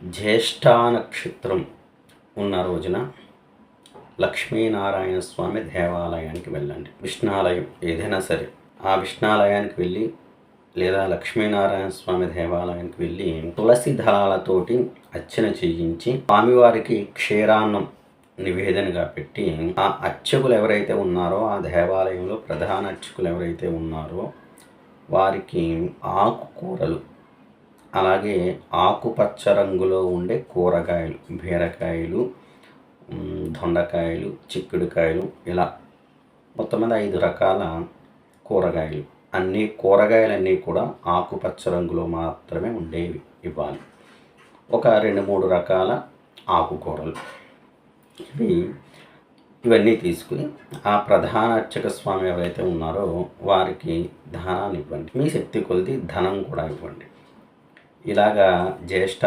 జ్యేష్ఠ నక్షత్రం ఉన్న రోజున లక్ష్మీనారాయణ స్వామి దేవాలయానికి వెళ్ళండి. విష్ణాలయం ఏదైనా సరే ఆ విష్ణాలయానికి వెళ్ళి లేదా లక్ష్మీనారాయణ స్వామి దేవాలయానికి వెళ్ళి తులసి దళాలతోటి అర్చన చేయించి స్వామివారికి క్షీరాన్నం నివేదనగా పెట్టి ఆ అర్చకులు ఎవరైతే ఉన్నారో ఆ దేవాలయంలో ప్రధాన అర్చకులు ఎవరైతే ఉన్నారో వారికి ఆకుకూరలు అలాగే ఆకుపచ్చ రంగులో ఉండే కూరగాయలు బీరకాయలు దొండకాయలు చిక్కుడుకాయలు ఇలా మొత్తం మీద 5 రకాల కూరగాయలు కూరగాయలన్నీ కూడా ఆకుపచ్చ రంగులో మాత్రమే ఉండేవి ఇవ్వాలి. ఒక 2-3 రకాల ఆకుకూరలు ఇవన్నీ తీసుకుని ఆ ప్రధాన అర్చక స్వామి ఎవరైతే ఉన్నారో వారికి దానాన్ని ఇవ్వండి. మీ శక్తి కొలిది ధనం కూడా ఇవ్వండి. ఇలాగా జ్యేష్ఠ